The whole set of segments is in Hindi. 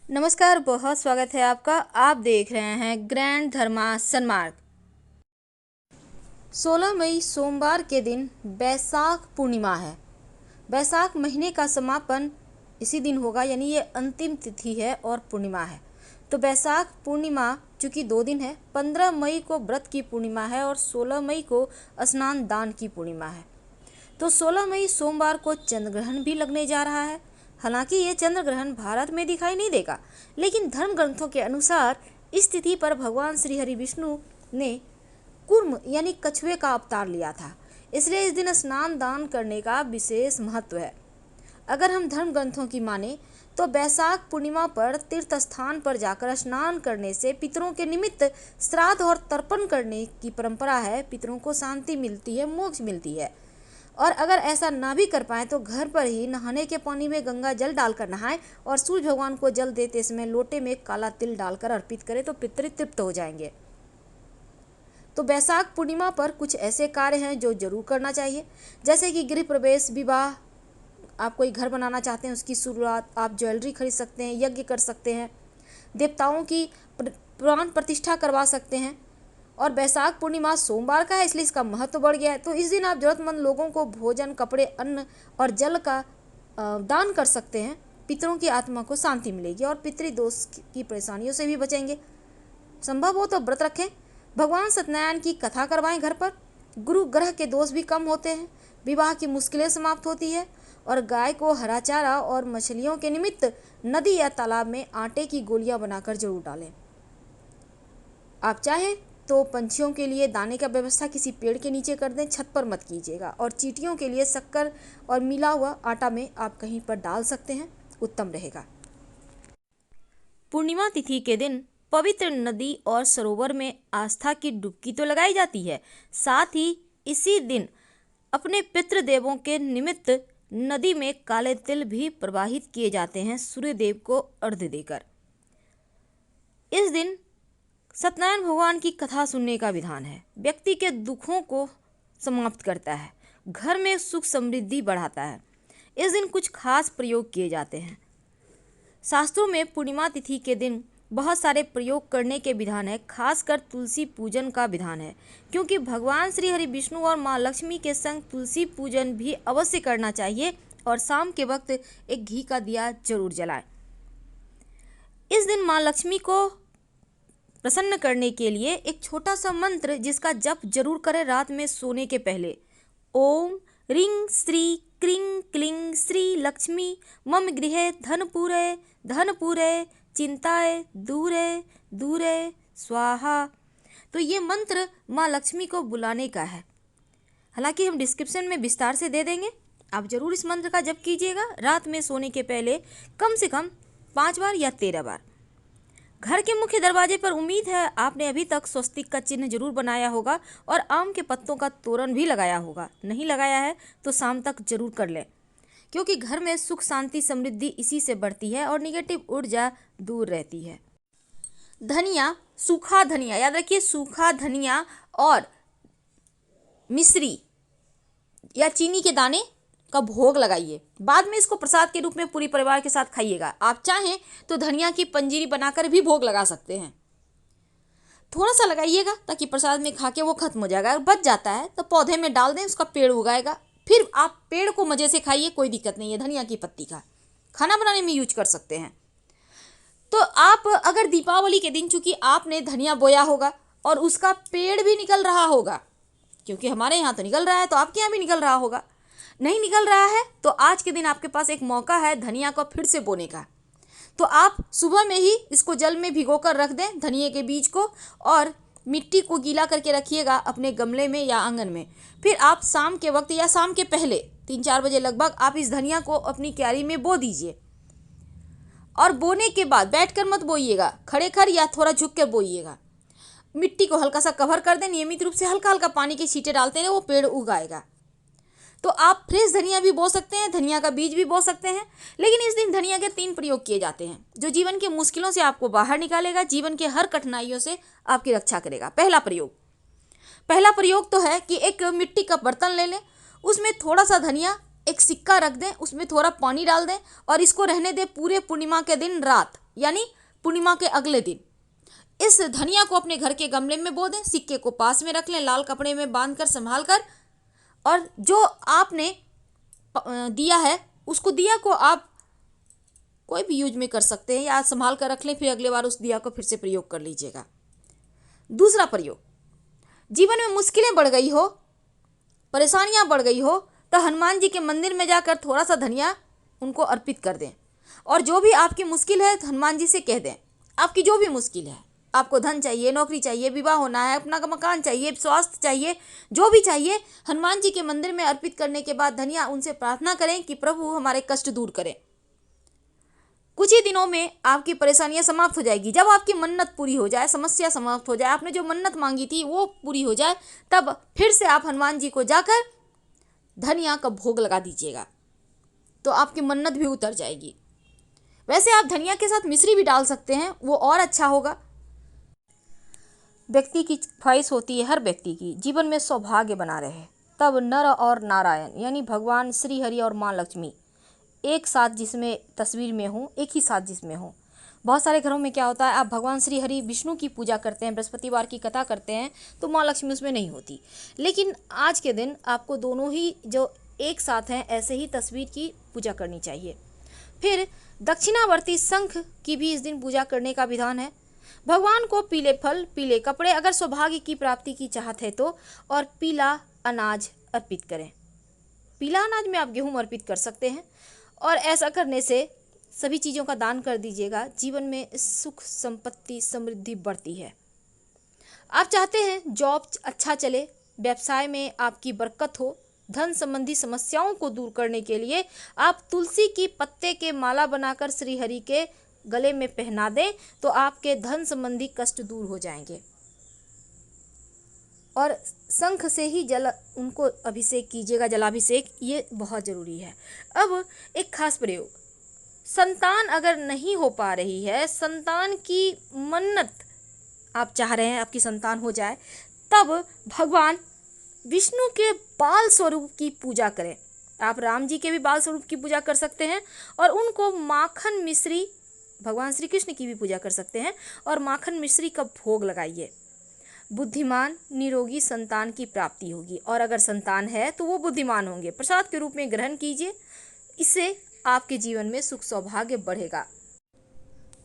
नमस्कार, बहुत स्वागत है आपका। आप देख रहे हैं ग्रैंड धर्मा सन्मार्ग। 16 मई सोमवार के दिन बैसाख पूर्णिमा है। बैसाख महीने का समापन इसी दिन होगा, यानी ये अंतिम तिथि है और पूर्णिमा है। तो बैसाख पूर्णिमा चूँकि 2 दिन है, 15 मई को व्रत की पूर्णिमा है और 16 मई को स्नान दान की पूर्णिमा है। तो 16 मई सोमवार को चंद्र ग्रहण भी लगने जा रहा है। हालांकि ये चंद्र ग्रहण भारत में दिखाई नहीं देगा, लेकिन धर्म ग्रंथों के अनुसार इस तिथि पर भगवान श्री हरि विष्णु ने कूर्म यानी कछुए का अवतार लिया था, इसलिए इस दिन स्नान दान करने का विशेष महत्व है। अगर हम धर्म ग्रंथों की माने तो बैसाख पूर्णिमा पर तीर्थ स्थान पर जाकर स्नान करने से पितरों के निमित्त श्राद्ध और तर्पण करने की परंपरा है। पितरों को शांति मिलती है, मोक्ष मिलती है। और अगर ऐसा ना भी कर पाए तो घर पर ही नहाने के पानी में गंगा जल डालकर नहाएं और सूर्य भगवान को जल देते समय लोटे में काला तिल डालकर अर्पित करें तो पितृ तृप्त हो जाएंगे। तो बैसाख पूर्णिमा पर कुछ ऐसे कार्य हैं जो जरूर करना चाहिए, जैसे कि गृह प्रवेश, विवाह। आप कोई घर बनाना चाहते हैं, उसकी शुरुआत, आप ज्वेलरी खरीद सकते हैं, यज्ञ कर सकते हैं, देवताओं की प्राण प्रतिष्ठा करवा सकते हैं। और बैसाख पूर्णिमा सोमवार का है, इसलिए इसका महत्व बढ़ गया है। तो इस दिन आप जरूरतमंद लोगों को भोजन, कपड़े, अन्न और जल का दान कर सकते हैं। पितरों की आत्मा को शांति मिलेगी और पितृदोष की परेशानियों से भी बचेंगे। संभव हो तो व्रत रखें, भगवान सत्यनारायण की कथा करवाएं घर पर। गुरु ग्रह के दोष भी कम होते हैं, विवाह की मुश्किलें समाप्त होती है और गाय को हरा चारा और मछलियों के निमित्त नदी या तालाब में आटे की गोलियां बनाकर जरूर डालें। आप चाहें तो पंछियों के लिए दाने का व्यवस्था किसी पेड़ के नीचे कर दें, छत पर मत कीजिएगा। और चींटियों के लिए शक्कर और मिला हुआ आटा में आप कहीं पर डाल सकते हैं, उत्तम रहेगा। पूर्णिमा तिथि के दिन पवित्र नदी और सरोवर में आस्था की डुबकी तो लगाई जाती है, साथ ही इसी दिन अपने पितृदेवों के निमित्त नदी में काले तिल भी प्रवाहित किए जाते हैं, सूर्यदेव को अर्घ्य देकर। इस दिन सत्यनारायण भगवान की कथा सुनने का विधान है। व्यक्ति के दुखों को समाप्त करता है, घर में सुख समृद्धि बढ़ाता है। इस दिन कुछ खास प्रयोग किए जाते हैं। शास्त्रों में पूर्णिमा तिथि के दिन बहुत सारे प्रयोग करने के विधान है, खासकर तुलसी पूजन का विधान है, क्योंकि भगवान श्री हरि विष्णु और माँ लक्ष्मी के संग तुलसी पूजन भी अवश्य करना चाहिए और शाम के वक्त एक घी का दिया जरूर जलाएं। इस दिन माँ लक्ष्मी को प्रसन्न करने के लिए एक छोटा सा मंत्र जिसका जप जरूर करें रात में सोने के पहले। ओम ह्रीं श्री क्रीं क्लीं श्री लक्ष्मी मम गृहे धनपुरे चिंताए दूरे दूरे स्वाहा। तो ये मंत्र माँ लक्ष्मी को बुलाने का है। हालांकि हम डिस्क्रिप्शन में विस्तार से दे देंगे, आप जरूर इस मंत्र का जप कीजिएगा रात में सोने के पहले कम से कम 5 बार या 13 बार। घर के मुख्य दरवाजे पर उम्मीद है आपने अभी तक स्वस्तिक का चिन्ह जरूर बनाया होगा और आम के पत्तों का तोरण भी लगाया होगा। नहीं लगाया है तो शाम तक जरूर कर लें, क्योंकि घर में सुख शांति समृद्धि इसी से बढ़ती है और निगेटिव ऊर्जा दूर रहती है। धनिया, सूखा धनिया, याद रखिए सूखा धनिया और मिश्री या चीनी के दाने का भोग लगाइए। बाद में इसको प्रसाद के रूप में पूरी परिवार के साथ खाइएगा। आप चाहें तो धनिया की पंजीरी बनाकर भी भोग लगा सकते हैं। थोड़ा सा लगाइएगा ताकि प्रसाद में खा के वो खत्म हो जाएगा। अगर बच जाता है तो पौधे में डाल दें, उसका पेड़ उगाएगा, फिर आप पेड़ को मजे से खाइए, कोई दिक्कत नहीं है। धनिया की पत्ती का खाना बनाने में यूज कर सकते हैं। तो आप अगर दीपावली के दिन, चूंकि आपने धनिया बोया होगा और उसका पेड़ भी निकल रहा होगा, क्योंकि हमारे यहाँ तो निकल रहा है तो आपके यहाँ भी निकल रहा होगा, नहीं निकल रहा है तो आज के दिन आपके पास एक मौका है धनिया को फिर से बोने का। तो आप सुबह में ही इसको जल में भिगोकर रख दें, धनिया के बीज को, और मिट्टी को गीला करके रखिएगा अपने गमले में या आंगन में। फिर आप शाम के वक्त या शाम के पहले 3-4 बजे लगभग आप इस धनिया को अपनी क्यारी में बो दीजिए। और बोने के बाद बैठकर मत बोइएगा, खड़े खड़ या थोड़ा झुक कर बोइएगा। मिट्टी को हल्का सा कवर कर दें, नियमित रूप से हल्का हल्का पानी के छींटे डालते रहे, वो पेड़ उगाएगा। तो आप फ्रेश धनिया भी बो सकते हैं, धनिया का बीज भी बो सकते हैं। लेकिन इस दिन धनिया के 3 प्रयोग किए जाते हैं जो जीवन के मुश्किलों से आपको बाहर निकालेगा, जीवन के हर कठिनाइयों से आपकी रक्षा करेगा। पहला प्रयोग तो है कि एक मिट्टी का बर्तन ले लें, उसमें थोड़ा सा धनिया, एक सिक्का रख दें, उसमें थोड़ा पानी डाल दें और इसको रहने दें पूरे पूर्णिमा के दिन रात, यानी पूर्णिमा के अगले दिन इस धनिया को अपने घर के गमले में बो दें, सिक्के को पास में रख लें, लाल कपड़े में बांधकर संभाल कर, और जो आपने दिया है उसको दिया को आप कोई भी यूज में कर सकते हैं या संभाल कर रख लें, फिर अगले बार उस दिया को फिर से प्रयोग कर लीजिएगा। दूसरा प्रयोग, जीवन में मुश्किलें बढ़ गई हो, परेशानियां बढ़ गई हो, तो हनुमान जी के मंदिर में जाकर थोड़ा सा धनिया उनको अर्पित कर दें, और जो भी आपकी मुश्किल है हनुमान जी से कह दें। आपकी जो भी मुश्किल है, आपको धन चाहिए, नौकरी चाहिए, विवाह होना है, अपना मकान चाहिए, स्वास्थ्य चाहिए, जो भी चाहिए, हनुमान जी के मंदिर में अर्पित करने के बाद धनिया उनसे प्रार्थना करें कि प्रभु हमारे कष्ट दूर करें। कुछ ही दिनों में आपकी परेशानियां समाप्त हो जाएगी। जब आपकी मन्नत पूरी हो जाए, समस्या समाप्त हो जाए, आपने जो मन्नत मांगी थी वो पूरी हो जाए, तब फिर से आप हनुमान जी को जाकर धनिया का भोग लगा दीजिएगा, तो आपकी मन्नत भी उतर जाएगी। वैसे आप धनिया के साथ मिश्री भी डाल सकते हैं, वो और अच्छा होगा। व्यक्ति की ख्वाहिश होती है, हर व्यक्ति की जीवन में सौभाग्य बना रहे, तब नर और नारायण यानी भगवान श्री हरि और माँ लक्ष्मी एक साथ जिसमें तस्वीर में हो, एक ही साथ जिसमें हो। बहुत सारे घरों में क्या होता है, आप भगवान श्री हरि विष्णु की पूजा करते हैं, बृहस्पतिवार की कथा करते हैं, तो माँ लक्ष्मी उसमें नहीं होती। लेकिन आज के दिन आपको दोनों ही जो एक साथ हैं ऐसे ही तस्वीर की पूजा करनी चाहिए। फिर दक्षिणावर्ती शंख की भी इस दिन पूजा करने का विधान है। भगवान को पीले फल, पीले कपड़े, अगर सौभाग्य की प्राप्ति की चाहत है तो, और पीला अनाज अर्पित करें। पीला अनाज में आप गेहूं अर्पित कर सकते हैं, और ऐसा करने से सभी चीज़ों का दान कर दीजिएगा। जीवन में सुख, संपत्ति, समृद्धि बढ़ती है। आप चाहते हैं जॉब अच्छा चले, व्यवसाय में आपकी बरकत हो, धन संबंधी समस्याओं को दूर करने के लिए आप तुलसी की पत्ते के माला बनाकर श्री हरि के गले में पहना दें, तो आपके धन संबंधी कष्ट दूर हो जाएंगे। और शंख से ही जल उनको अभिषेक कीजिएगा, जलाभिषेक, ये बहुत ज़रूरी है। अब एक खास प्रयोग, संतान अगर नहीं हो पा रही है, संतान की मन्नत आप चाह रहे हैं आपकी संतान हो जाए, तब भगवान विष्णु के बाल स्वरूप की पूजा करें। आप राम जी के भी बाल स्वरूप की पूजा कर सकते हैं, और उनको माखन मिश्री, भगवान श्री कृष्ण की भी पूजा कर सकते हैं, और माखन मिश्री का भोग लगाइए। बुद्धिमान निरोगी संतान की प्राप्ति होगी, और अगर संतान है तो वो बुद्धिमान होंगे। प्रसाद के रूप में ग्रहण कीजिए, इससे आपके जीवन में सुख सौभाग्य बढ़ेगा,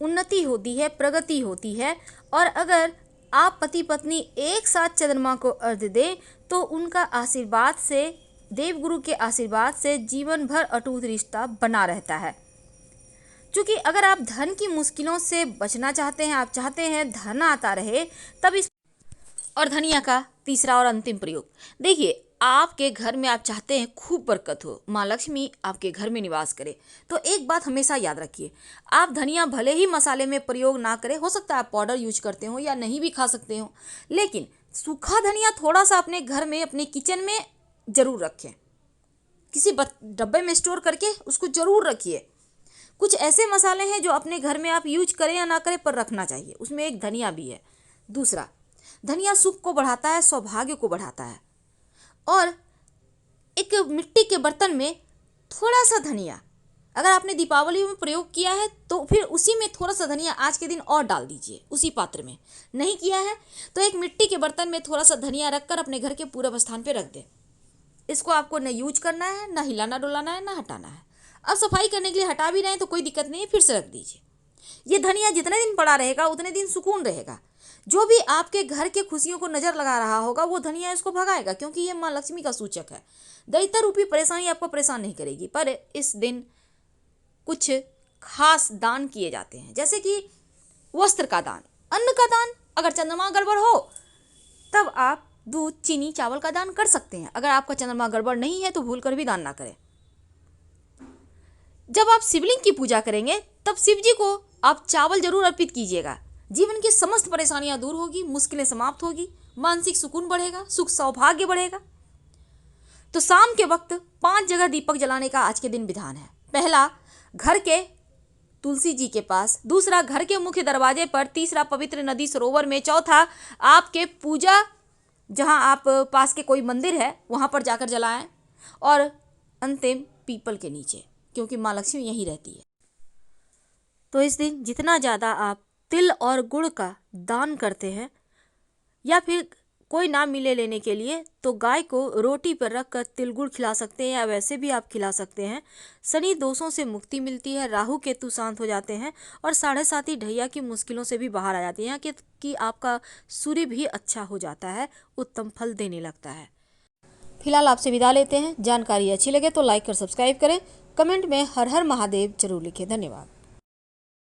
उन्नति होती है, प्रगति होती है। और अगर आप पति पत्नी एक साथ चंद्रमा को अर्घ्य दें तो उनका आशीर्वाद से, देवगुरु के आशीर्वाद से जीवन भर अटूट रिश्ता बना रहता है। क्योंकि अगर आप धन की मुश्किलों से बचना चाहते हैं, आप चाहते हैं धन आता रहे, तब इस और धनिया का तीसरा और अंतिम प्रयोग, देखिए आपके घर में आप चाहते हैं खूब बरकत हो, माँ लक्ष्मी आपके घर में निवास करे, तो एक बात हमेशा याद रखिए, आप धनिया भले ही मसाले में प्रयोग ना करें, हो सकता है आप पाउडर यूज करते हो या नहीं भी खा सकते हो, लेकिन सूखा धनिया थोड़ा सा अपने घर में, अपने किचन में ज़रूर रखें, किसी डब्बे में स्टोर करके उसको ज़रूर रखिए। कुछ ऐसे मसाले हैं जो अपने घर में आप यूज करें या ना करें पर रखना चाहिए, उसमें एक धनिया भी है। दूसरा, धनिया सुख को बढ़ाता है, सौभाग्य को बढ़ाता है। और एक मिट्टी के बर्तन में थोड़ा सा धनिया, अगर आपने दीपावली में प्रयोग किया है तो फिर उसी में थोड़ा सा धनिया आज के दिन और डाल दीजिए, उसी पात्र में। नहीं किया है तो एक मिट्टी के बर्तन में थोड़ा सा धनिया रखकर अपने घर के पूर्व स्थान पे रख दें। इसको आपको न यूज करना है, न हिलाना डुलाना है, न हटाना है। अब सफाई करने के लिए हटा भी रहे हैं तो कोई दिक्कत नहीं है, फिर से रख दीजिए। ये धनिया जितने दिन पड़ा रहेगा उतने दिन सुकून रहेगा। जो भी आपके घर के खुशियों को नजर लगा रहा होगा वो धनिया इसको भगाएगा, क्योंकि ये माँ लक्ष्मी का सूचक है। दैत्य रूपी परेशानी आपको परेशान नहीं करेगी। पर इस दिन कुछ खास दान किए जाते हैं, जैसे कि वस्त्र का दान, अन्न का दान। अगर चंद्रमा गड़बड़ हो तब आप दूध, चीनी, चावल का दान कर सकते हैं। अगर आपका चंद्रमा गड़बड़ नहीं है तो भूल कर भी दान ना करें। जब आप शिवलिंग की पूजा करेंगे तब शिव जी को आप चावल जरूर अर्पित कीजिएगा। जीवन की समस्त परेशानियां दूर होगी, मुश्किलें समाप्त होगी, मानसिक सुकून बढ़ेगा, सुख सौभाग्य बढ़ेगा। तो शाम के वक्त 5 जगह दीपक जलाने का आज के दिन विधान है। पहला, घर के तुलसी जी के पास। दूसरा, घर के मुख्य दरवाजे पर। तीसरा, पवित्र नदी सरोवर में। चौथा, आपके पूजा जहां आप पास के कोई मंदिर है वहां पर जाकर जलाएं। और अंतिम, पीपल के नीचे, क्योंकि माँ लक्ष्मी यहीं रहती है। तो इस दिन जितना ज़्यादा आप तिल और गुड़ का दान करते हैं या फिर कोई ना मिले लेने के लिए तो गाय को रोटी पर रख कर तिल गुड़ खिला सकते हैं या वैसे भी आप खिला सकते हैं। शनि दोषों से मुक्ति मिलती है, राहु केतु शांत हो जाते हैं और 7.5 ढैया की मुश्किलों से भी बाहर आ जाती हैं कि आपका सूर्य भी अच्छा हो जाता है, उत्तम फल देने लगता है। फिलहाल आपसे विदा लेते हैं। जानकारी अच्छी लगे तो लाइक कर सब्सक्राइब करें। कमेंट में हर हर महादेव जरूर लिखें। धन्यवाद।